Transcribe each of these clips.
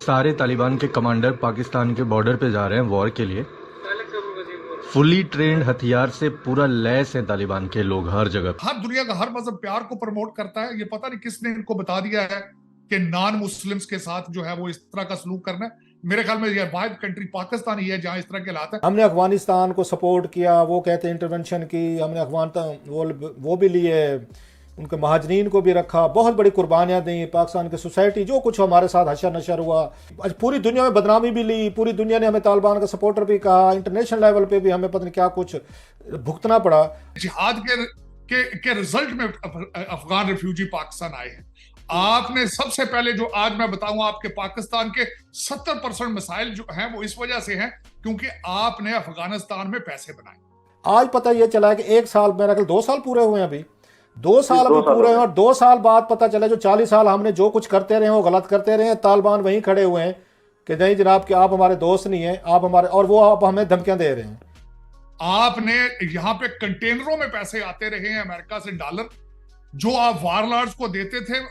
सारे तालिबान के कमांडर पाकिस्तान के बॉर्डर पे जा रहे हैं वॉर के लिए। फुली ट्रेंड हथियार से पूरा लैस हैं तालिबान के लोग हर जगह। हर दुनिया का हर मजहब प्यार को प्रमोट करता है। ये पता नहीं किसने इनको बता दिया है कि नॉन मुस्लिम्स के साथ जो है वो इस तरह का सलूक करना है। मेरे ख्याल में ये वाहिद कंट्री पाकिस्तान ही है जहां इस तरह के हालात हैं। हमने अफगानिस्तान को सपोर्ट किया, वो कहते हैं इंटरवेंशन की, हमने वो भी लिए, उनके महाजरीन को भी रखा, बहुत बड़ी कुर्बानियां दी, पाकिस्तान की सोसाइटी जो कुछ हमारे साथ हशर नशर हुआ, आज पूरी दुनिया में बदनामी भी ली, पूरी दुनिया ने हमें तालिबान का सपोर्टर भी कहा, इंटरनेशनल लेवल पे भी हमें पता नहीं क्या कुछ भुगतना पड़ा। जिहाद के रिजल्ट में अफगान रिफ्यूजी पाकिस्तान आए हैं। आपने सबसे पहले जो आज मैं बताऊंगा आपके पाकिस्तान के 70% मसाइल जो हैं वो इस वजह से हैं क्योंकि आपने अफगानिस्तान में पैसे बनाए। आज पता ये चला है कि 1 साल, मेरा ख्याल 2 साल पूरे हुए हैं, अभी 2 साल अभी पूरे हुए, और 2 साल बाद पता चला जो 40 साल हमने जो कुछ करते रहे वो गलत करते रहे हैं। तालिबान वहीं खड़े हुए हैं कि नहीं जनाब कि आप हमारे दोस्त नहीं हैं, आप हमारे, और वो आप हमें धमकियां दे रहे हैं। आपने यहाँ पे कंटेनरों में पैसे आते रहे हैं अमेरिका से डॉलर, जो आप वारलॉर्ड्स को देते थे,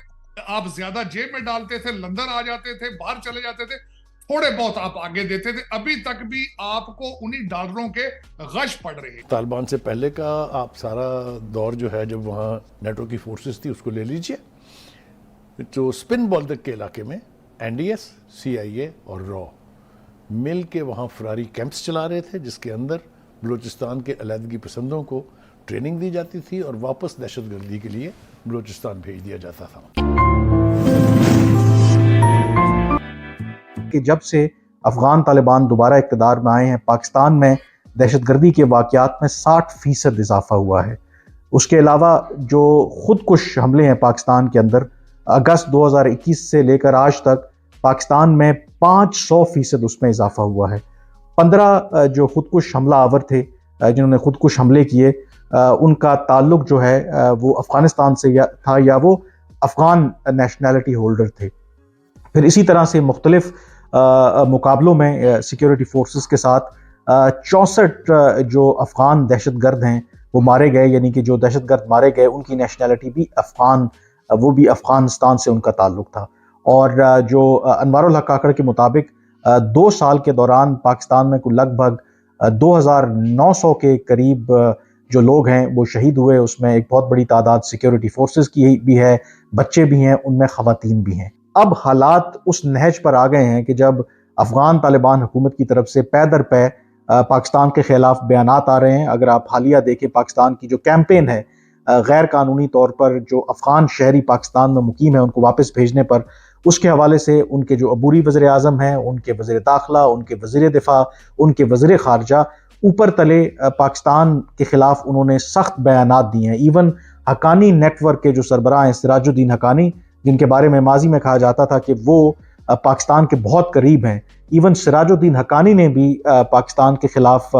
आप ज्यादा जेब में डालते थे, लंदन आ जाते थे, बाहर चले जाते थे, थोड़े बहुत आप आगे देते थे, अभी तक भी आपको उन्हीं डॉलरों के गश पड़ रहे हैं। तालिबान से पहले का आप सारा दौर जो है जब वहाँ नेटो की फोर्सेस थी उसको ले लीजिए, तो स्पिन बॉल्दक के इलाके में एनडीएस, सीआईए और रॉ मिल के वहाँ फरारी कैंप्स चला रहे थे जिसके अंदर बलूचिस्तान के अलहदगी पसंदों को ट्रेनिंग दी जाती थी और वापस दहशतगर्दी के लिए बलूचिस्तान भेज दिया जाता था। कि जब से अफगान तालिबान दोबारा इक़्तिदार में आए हैं, पाकिस्तान में दहशतगर्दी के वाक़यात में 60% इजाफा हुआ है। उसके अलावा जो खुदकुश हमले हैं पाकिस्तान के अंदर, अगस्त 2021 से लेकर आज तक पाकिस्तान में 500% उसमें इजाफा हुआ है। 15 जो खुदकुश हमला आवर थे जिन्होंने खुदकुश हमले किए, उनका ताल्लुक जो है वो अफ़गानिस्तान से था या वो अफ़गान नेशनैलिटी होल्डर थे। फिर इसी तरह से मुख्तलिफ मुकाबलों में सिक्योरिटी फोर्सेस के साथ 64 जो अफ़गान दहशतगर्द हैं वो मारे गए, यानी कि जो दहशतगर्द मारे गए उनकी नेशनैलिटी भी अफ़गान, वो भी अफ़गानिस्तान से उनका ताल्लुक था। और जो अनवारुल हक काकड़ के मुताबिक 2 साल के दौरान पाकिस्तान में कुल लगभग 2900 के करीब जो लोग हैं वो शहीद हुए। उसमें एक बहुत बड़ी तादाद सिक्योरिटी फोर्सेस की भी है, बच्चे भी हैं, उनमें ख़वातीन भी हैं। अब हालात उस नहज पर आ गए हैं कि जब अफ़गान तालिबान हुकूमत की तरफ से पै दर पै पाकिस्तान के ख़िलाफ़ बयानात आ रहे हैं। अगर आप हालिया देखें पाकिस्तान की जो कैंपेन है गैर कानूनी तौर पर जो अफ़गान शहरी पाकिस्तान में मुकीम है उनको वापस भेजने पर, उसके हवाले से उनके जो अबूरी वज़ीर आज़म हैं, उनके वज़ीर दाखिला, उनके वज़ीर दिफा, उनके वज़ीर ख़ारजा, ऊपर तले पाकिस्तान के ख़िलाफ़ उन्होंने सख्त बयानात दिए हैं। इवन हक्कानी नेटवर्क के जो सरबराह हैं सिराजुद्दीन हक्कानी, जिनके बारे में माजी में कहा जाता था कि वो पाकिस्तान के बहुत करीब हैं, इवन सिराजुद्दीन हक्कानी ने भी पाकिस्तान के ख़िलाफ़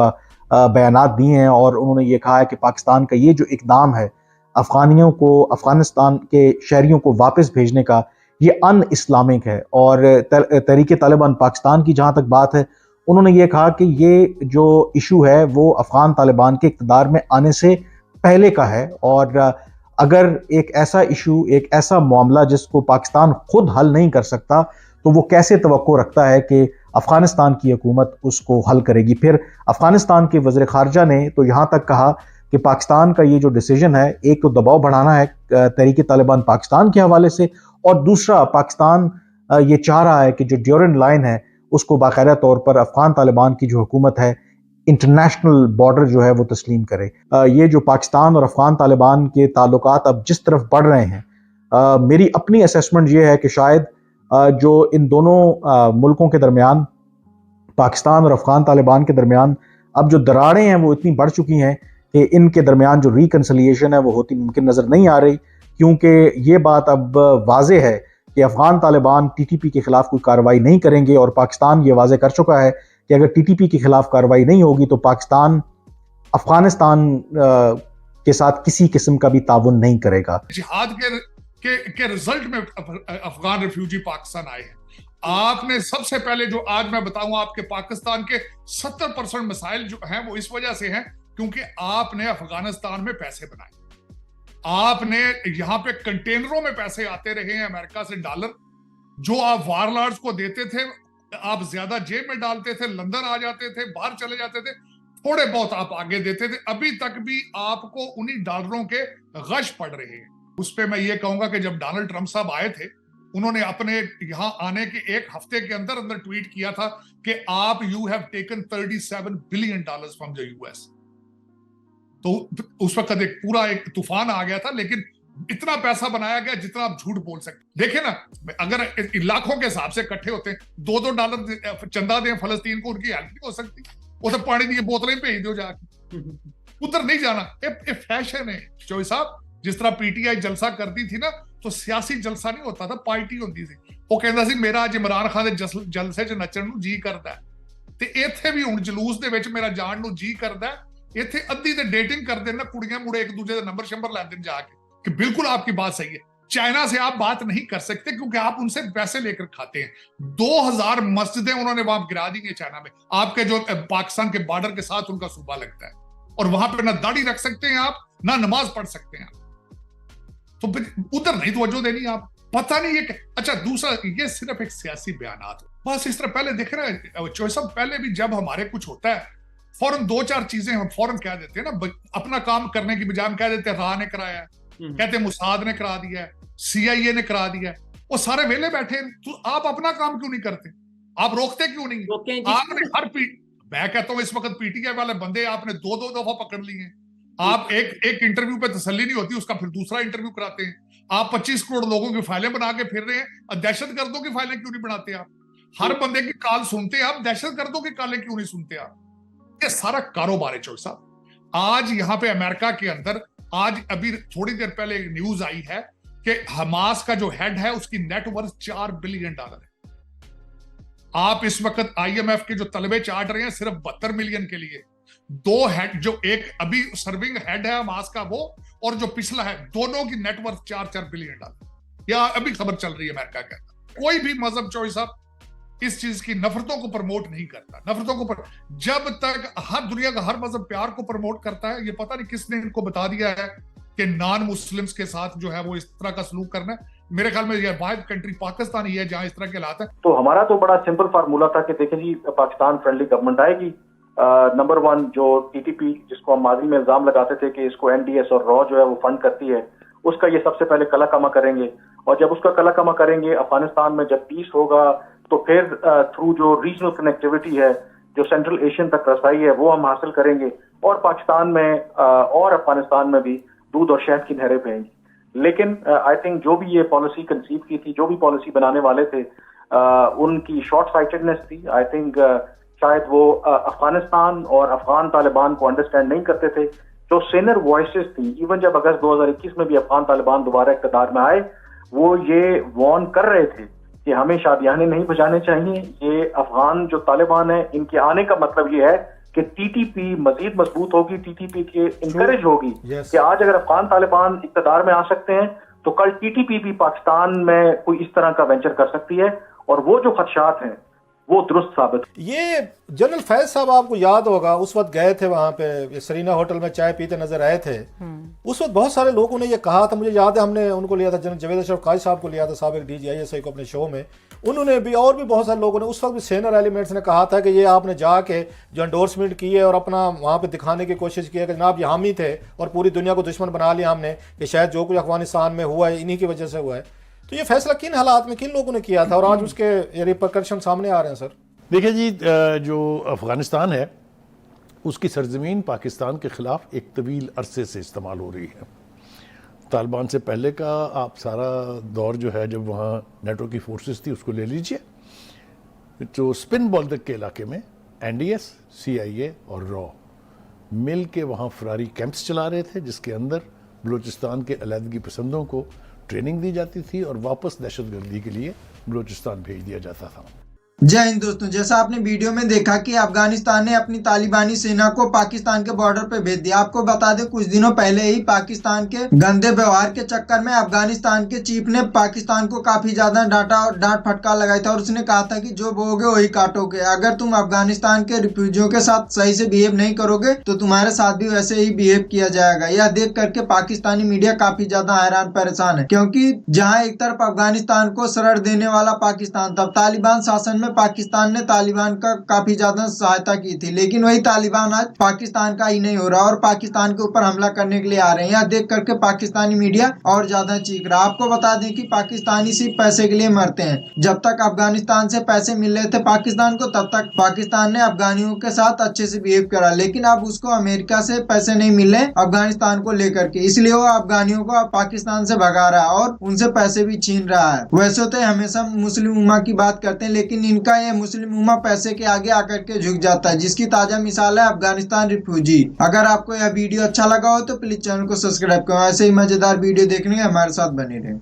बयानात दिए हैं और उन्होंने ये कहा है कि पाकिस्तान का ये जो इक़दाम है अफ़गानियों को, अफ़गानिस्तान के शहरियों को वापस भेजने का, ये अन इस्लामिक है। और तहरीक तालिबान पाकिस्तान की जहाँ तक बात है, उन्होंने ये कहा कि ये जो इशू है वो अफ़गान तालिबान के इक़्तिदार में आने से पहले का है, और अगर एक ऐसा इशू, एक ऐसा मामला जिसको पाकिस्तान खुद हल नहीं कर सकता, तो वो कैसे तवक्को रखता है कि अफ़गानिस्तान की हुकूमत उसको हल करेगी। फिर अफ़गानिस्तान के वज़ीर ख़ारजा ने तो यहाँ तक कहा कि पाकिस्तान का ये जो डिसीजन है, एक तो दबाव बढ़ाना है तहरीक तालिबान पाकिस्तान के हवाले से, और दूसरा पाकिस्तान ये चाह रहा है कि जो ड्यूरेंट लाइन है उसको बाकायदा तौर पर अफ़गान तालिबान की जो हुकूमत है इंटरनेशनल बॉर्डर जो है वो तस्लीम करे। ये जो पाकिस्तान और अफ़गान तालिबान के ताल्लुकात अब जिस तरफ बढ़ रहे हैं, मेरी अपनी असेसमेंट ये है कि शायद जो इन दोनों मुल्कों के दरमियान, पाकिस्तान और अफ़गान तालिबान के दरमियान अब जो दरारें हैं वो इतनी बढ़ चुकी हैं कि इनके दरमियान जो रिकन्सिलिएशन है वो होती मुमकिन नज़र नहीं आ रही, क्योंकि ये बात अब वाज़े है कि अफ़गान तालिबान टीटीपी के ख़िलाफ़ कोई कार्रवाई नहीं करेंगे, और पाकिस्तान ये वाज़े कर चुका है कि अगर टीटीपी के खिलाफ कार्रवाई नहीं होगी तो पाकिस्तान अफगानिस्तान के साथ किसी किस्म का भी ताउन नहीं करेगा। जिहाद के रिजल्ट में अफगान रिफ्यूजी पाकिस्तान आए हैं। आपने सबसे पहले जो आज मैं बताऊंगा आपके पाकिस्तान के 70% मसाइल जो हैं वो इस वजह से हैं क्योंकि आपने अफगानिस्तान में पैसे बनाए। आपने यहाँ पे कंटेनरों में पैसे आते रहे हैं अमेरिका से डॉलर, जो आप वारलॉर्ड्स को देते थे आप ज्यादा जेब में डालते थे, लंदन आ जाते थे, बाहर चले जाते थे, थोड़े बहुत आप आगे देते थे, अभी तक भी आपको उन्हीं डॉलरों के गश पड़ रहे हैं। उस पर मैं ये कहूंगा कि जब डोनाल्ड ट्रंप साहब आए थे, उन्होंने अपने यहां आने के एक हफ्ते के अंदर अंदर ट्वीट किया था कि आप you have taken $37 billion from the US. तो उस वक्त एक पूरा एक तूफान आ गया था, लेकिन इतना पैसा बनाया गया जितना आप झूठ बोल सकते। देखे ना, अगर लाखों के हिसाब से इकट्ठे होते हैं, $2 चंदा दें फलस्तीन को, उनकी हेल्प नहीं हो सकती। वो तो पानी की बोतलें भेज दो जाके, उधर नहीं जाना। ये फैशन है चौधरी साहब। जिस तरह पीटीआई जलसा करती थी ना, तो सियासी जलसा नहीं होता था, पार्टी होती थी। वो कहता सी मेरा आज इमरान खान दे जलसे च नचण नूं जी करदा है, ते इत्थे भी हुण जलूस दे विच मेरा जाण नूं जी करदा है। इत्थे अद्धी ते डेटिंग करदे ना, कुड़ियां मुड़े एक दूजे दे नंबर शंबर लैंदे जाके, कि बिल्कुल आपकी बात सही है। चाइना से आप बात नहीं कर सकते क्योंकि आप उनसे पैसे लेकर खाते हैं। 2000 मस्जिदें उन्होंने वहां गिरा दी है चाइना में, आपके जो पाकिस्तान के बॉर्डर के साथ उनका सूबा लगता है, और वहां पे ना दाढ़ी रख सकते हैं आप, ना नमाज पढ़ सकते हैं आप। तो उधर नहीं तवज्जो देनी आप, पता नहीं ये। अच्छा, दूसरा, ये सिर्फ एक सियासी बयानात बस। इस तरह पहले देख रहे हैं चौधरी साहब, पहले भी जब हमारे कुछ होता है, फौरन 2-4 चीजें हम फौरन कह देते हैं ना, अपना काम करने की बजाय हम कह देते हैं राह ने कराया है, कहते मुसाद ने करा दिया है, सीआईए ने करा दिया है। वो सारे वेले बैठे, तो आप अपना काम क्यों नहीं करते? आप रोकते क्यों नहीं? आपने मैं कहता हूं इस वक्त पीटीआई वाले बंदे आपने 2-2 दफा पकड़ लिए हैं। आप एक इंटरव्यू पे तसल्ली नहीं होती, उसका फिर दूसरा इंटरव्यू कराते हैं। आप 25 करोड़ लोगों की फाइलें बना के फिर रहे हैं, दहशतगर्दों की फाइलें क्यों नहीं बनाते आप? हर बंदे की कॉल सुनते आप, दहशतगर्दों की कॉलें क्यों नहीं सुनते आप? ये सारा कारोबार है चौधरी साहब। आज यहाँ पे अमेरिका के अंदर, आज अभी थोड़ी देर पहले एक न्यूज आई है कि हमास का जो हेड है उसकी नेटवर्थ $4 बिलियन है। आप इस वक्त आईएमएफ के जो तलबे चाट रहे हैं सिर्फ 72 मिलियन के लिए। 2 हेड, जो एक अभी सर्विंग हेड है हमास का वो, और जो पिछला है, दोनों की नेटवर्थ $4 बिलियन। या अभी खबर चल रही है अमेरिका के अंदर। कोई भी मजहब चौधरी साहब इस चीज की नफरतों को प्रमोट नहीं करता। नफरतों को जब तक हर दुनिया का हर मजहब प्यार को प्रमोट करता है, ये पता नहीं किसने इनको बता दिया है कि नॉन मुस्लिम्स के साथ जो है वो इस तरह का सलूक करना है। मेरे ख्याल में ये वाहिद कंट्री पाकिस्तान ही है जहां इस तरह के हालात है। तो हमारा तो बड़ा सिंपल फार्मूला था कि देखें जी, पाकिस्तान फ्रेंडली गवर्नमेंट आएगी। नंबर 1 जो टीटीपी, जिसको हम माजी में इल्जाम लगाते थे कि इसको एनडीएस और रॉ जो है वो फंड करती है, उसका ये सबसे पहले कला कमा करेंगे। और जब उसका कला कमा करेंगे, अफगानिस्तान में जब पीस होगा, तो फिर थ्रू जो रीजनल कनेक्टिविटी है, जो सेंट्रल एशियन तक रसाई है, वो हम हासिल करेंगे। और पाकिस्तान में और अफगानिस्तान में भी दूध और शहद की नहरें बहेंगी। लेकिन आई थिंक जो भी ये पॉलिसी कंसीव की थी, जो भी पॉलिसी बनाने वाले थे, उनकी शॉर्ट साइटेडनेस थी। आई थिंक शायद वो अफगानिस्तान और अफगान तालिबान को अंडरस्टैंड नहीं करते थे। जो सीनियर वॉइसेस थी, इवन जब अगस्त 2021 में भी अफगान तालिबान दोबारा इक़्तिदार में आए, वो ये वार्न कर रहे थे कि हमें शादियाने नहीं बजाने चाहिए। ये अफगान जो तालिबान है, इनके आने का मतलब ये है कि टीटीपी मजीद मजबूत होगी, टीटीपी के इंकरेज होगी। कि आज अगर अफगान तालिबान इक़्तिदार में आ सकते हैं, तो कल टीटीपी भी पाकिस्तान में कोई इस तरह का वेंचर कर सकती है, और वो जो खदशात हैं वो दुरुस्त साबित। ये जनरल फैज साहब, आपको याद होगा उस वक्त गए थे वहां पे, सरीना होटल में चाय पीते नजर आए थे। उस वक्त बहुत सारे लोगों ने ये कहा था, मुझे याद है हमने उनको लिया था, जनरल जावेद अशरफ काजी साहब को लिया था, साबिक DGISI को अपने शो में। उन्होंने भी, और भी बहुत सारे लोगों ने उस वक्त भी सीनियर एलिमेंट्स ने कहा था कि ये आपने जाके जो एंडोर्समेंट की है और अपना वहाँ पे दिखाने की कोशिश की है कि जनाब ये हम ही थे और पूरी दुनिया को दुश्मन बना लिया हमने, कि शायद जो कुछ अफगानिस्तान में हुआ है इन्हीं की वजह से हुआ है। तो ये फैसला किन हालात में, किन लोगों ने किया था, और आज उसके रिपरकशन सामने आ रहे हैं सर? देखिए जी, जो अफ़गानिस्तान है उसकी सरजमीन पाकिस्तान के ख़िलाफ़ एक तवील अरसे से इस्तेमाल हो रही है। तालिबान से पहले का आप सारा दौर जो है, जब वहाँ नेटो की फोर्सेस थी, उसको ले लीजिए। जो स्पिन बॉल्दक के इलाके में NDS, CIA और रॉ मिल के वहाँ फरारी कैंप्स चला रहे थे, जिसके अंदर बलूचिस्तान के अलहदगी पसंदों को ट्रेनिंग दी जाती थी और वापस दहशतगर्दी के लिए बलूचिस्तान भेज दिया जाता था। जय हिंद दोस्तों, जैसा आपने वीडियो में देखा कि अफगानिस्तान ने अपनी तालिबानी सेना को पाकिस्तान के बॉर्डर पे भेज दिया। आपको बता दें कुछ दिनों पहले ही पाकिस्तान के गंदे व्यवहार के चक्कर में अफगानिस्तान के चीफ ने पाकिस्तान को काफी ज्यादा डांटा और डांट फटकार लगाई था और उसने कहा था कि जो बोओगे वही काटोगे। अगर तुम अफगानिस्तान के रिफ्यूजियों के साथ सही से बिहेव नहीं करोगे तो तुम्हारे साथ भी वैसे ही बिहेव किया जाएगा। यह देख करके पाकिस्तानी मीडिया काफी ज्यादा हैरान परेशान है, क्योंकि जहाँ एक तरफ अफगानिस्तान को शरण देने वाला पाकिस्तान था, तालिबान शासन में पाकिस्तान ने तालिबान का काफी ज्यादा सहायता की थी, लेकिन वही तालिबान आज पाकिस्तान का ही नहीं हो रहा और पाकिस्तान के ऊपर हमला करने के लिए आ रहे हैं। यह देख करके पाकिस्तानी मीडिया और ज्यादा चीख रहा। आपको बता दें कि पाकिस्तानी सिर्फ पैसे के लिए मरते हैं। जब तक अफगानिस्तान से पैसे मिल रहे थे पाकिस्तान को, तब तक पाकिस्तान ने अफगानियों के साथ अच्छे से बिहेव करा, लेकिन अब उसको अमेरिका से पैसे नहीं मिल रहे अफगानिस्तान को लेकर के, इसलिए वो अफगानियों को पाकिस्तान से भगा रहा है और उनसे पैसे भी छीन रहा है। वैसे तो हमेशा मुस्लिम उम्मा की बात करते हैं, लेकिन इनका ये मुस्लिम उम्मा पैसे के आगे आकर के झुक जाता है, जिसकी ताजा मिसाल है अफगानिस्तान रिफ्यूजी। अगर आपको यह वीडियो अच्छा लगा हो तो प्लीज चैनल को सब्सक्राइब करो। ऐसे ही मजेदार वीडियो देखने के हमारे साथ बने रहें।